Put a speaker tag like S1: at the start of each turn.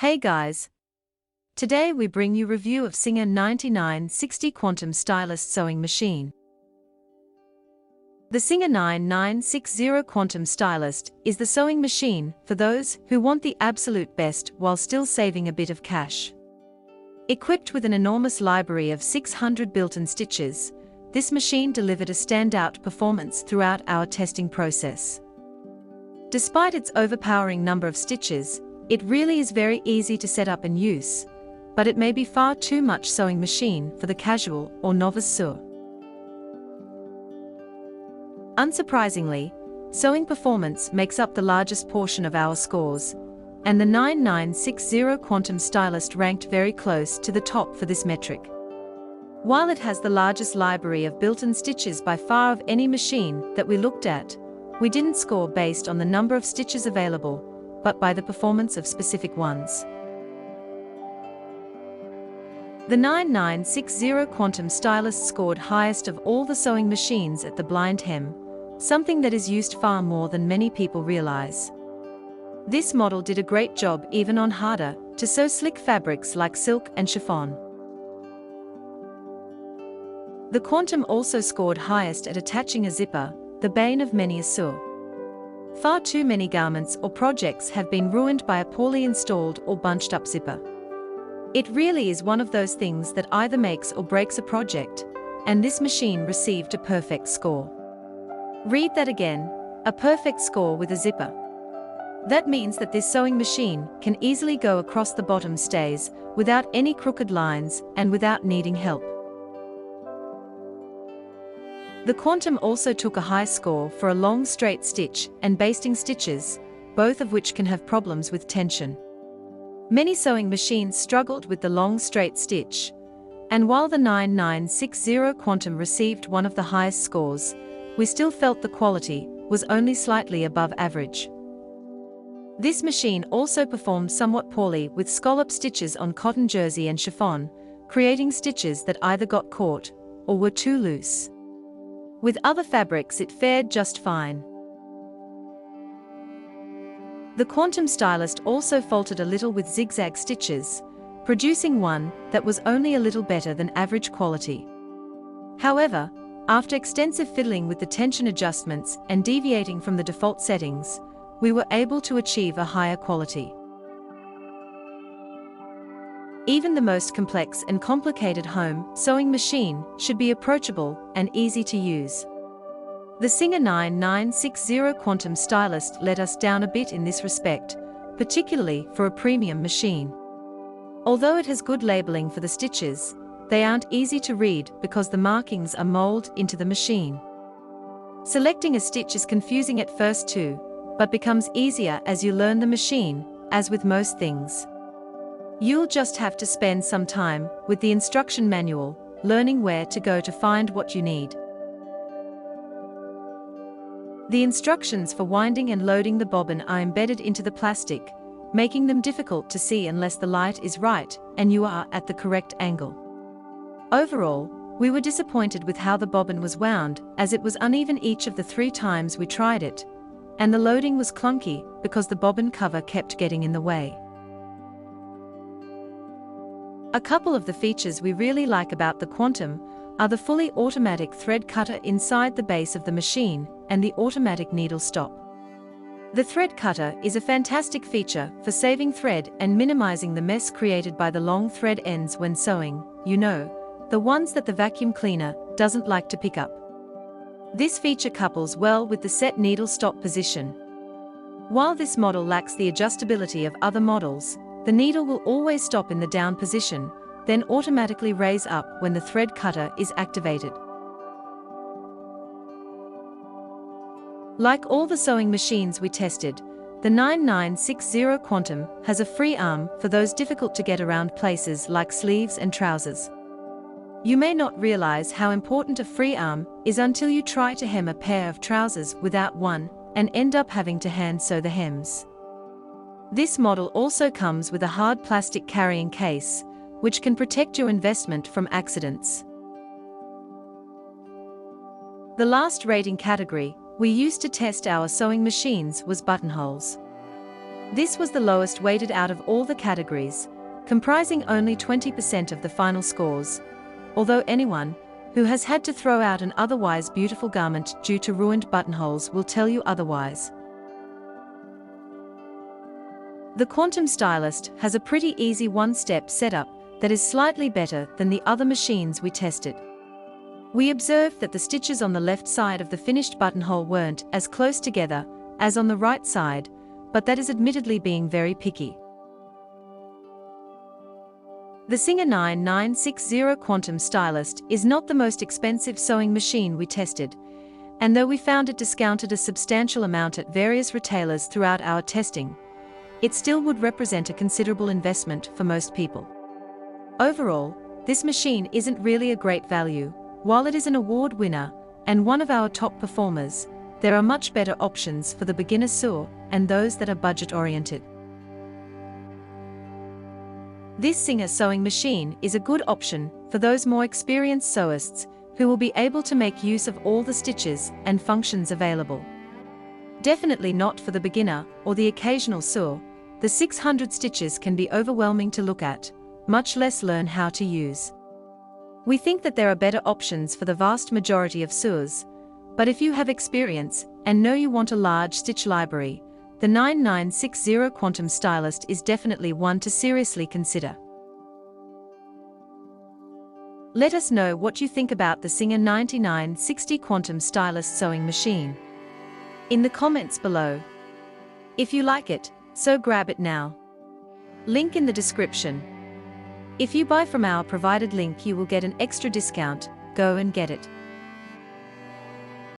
S1: Hey guys! Today we bring you review of Singer 9960 Quantum Stylist Sewing Machine. The Singer 9960 Quantum Stylist is the sewing machine for those who want the absolute best while still saving a bit of cash. Equipped with an enormous library of 600 built-in stitches, this machine delivered a standout performance throughout our testing process. Despite its overpowering number of stitches, it really is very easy to set up and use, but it may be far too much sewing machine for the casual or novice sewer. Unsurprisingly, sewing performance makes up the largest portion of our scores, and the 9960 Quantum Stylist ranked very close to the top for this metric. While it has the largest library of built-in stitches by far of any machine that we looked at, we didn't score based on the number of stitches available, but by the performance of specific ones. The 9960 Quantum Stylist scored highest of all the sewing machines at the blind hem, something that is used far more than many people realize. This model did a great job even on harder to sew slick fabrics like silk and chiffon. The Quantum also scored highest at attaching a zipper, the bane of many a sewer. Far too many garments or projects have been ruined by a poorly installed or bunched up zipper. It really is one of those things that either makes or breaks a project, and this machine received a perfect score. Read that again, a perfect score with a zipper. That means that this sewing machine can easily go across the bottom stays without any crooked lines and without needing help. The Quantum also took a high score for a long straight stitch and basting stitches, both of which can have problems with tension. Many sewing machines struggled with the long straight stitch, and while the 9960 Quantum received one of the highest scores, we still felt the quality was only slightly above average. This machine also performed somewhat poorly with scallop stitches on cotton jersey and chiffon, creating stitches that either got caught or were too loose. With other fabrics it fared just fine. The Quantum Stylist also faltered a little with zigzag stitches, producing one that was only a little better than average quality. However, after extensive fiddling with the tension adjustments and deviating from the default settings, we were able to achieve a higher quality. Even the most complex and complicated home sewing machine should be approachable and easy to use. The Singer 9960 Quantum Stylist let us down a bit in this respect, particularly for a premium machine. Although it has good labeling for the stitches, they aren't easy to read because the markings are molded into the machine. Selecting a stitch is confusing at first too, but becomes easier as you learn the machine, as with most things. You'll just have to spend some time with the instruction manual, learning where to go to find what you need. The instructions for winding and loading the bobbin are embedded into the plastic, making them difficult to see unless the light is right and you are at the correct angle. Overall, we were disappointed with how the bobbin was wound, as it was uneven each of the 3 times we tried it, and the loading was clunky because the bobbin cover kept getting in the way. A couple of the features we really like about the Quantum are the fully automatic thread cutter inside the base of the machine and the automatic needle stop. The thread cutter is a fantastic feature for saving thread and minimizing the mess created by the long thread ends when sewing, you know, the ones that the vacuum cleaner doesn't like to pick up. This feature couples well with the set needle stop position. While this model lacks the adjustability of other models, the needle will always stop in the down position, then automatically raise up when the thread cutter is activated. Like all the sewing machines we tested, the 9960 Quantum has a free arm for those difficult to get around places like sleeves and trousers. You may not realize how important a free arm is until you try to hem a pair of trousers without one and end up having to hand sew the hems. This model also comes with a hard plastic carrying case, which can protect your investment from accidents. The last rating category we used to test our sewing machines was buttonholes. This was the lowest weighted out of all the categories, comprising only 20% of the final scores, although anyone who has had to throw out an otherwise beautiful garment due to ruined buttonholes will tell you otherwise. The Quantum Stylist has a pretty easy one-step setup that is slightly better than the other machines we tested. We observed that the stitches on the left side of the finished buttonhole weren't as close together as on the right side, but that is admittedly being very picky. The Singer 9960 Quantum Stylist is not the most expensive sewing machine we tested, and though we found it discounted a substantial amount at various retailers throughout our testing, it still would represent a considerable investment for most people. Overall, this machine isn't really a great value. While it is an award winner and one of our top performers, there are much better options for the beginner sewer and those that are budget-oriented. This Singer sewing machine is a good option for those more experienced sewists who will be able to make use of all the stitches and functions available. Definitely not for the beginner or the occasional sewer. The 600 stitches can be overwhelming to look at, much less learn how to use. We think that there are better options for the vast majority of sewers, but if you have experience and know you want a large stitch library, the 9960 Quantum Stylist is definitely one to seriously consider. Let us know what you think about the Singer 9960 Quantum Stylist sewing machine in the comments below. If you like it, so grab it now. Link in the description. If you buy from our provided link, you will get an extra discount. Go and get it.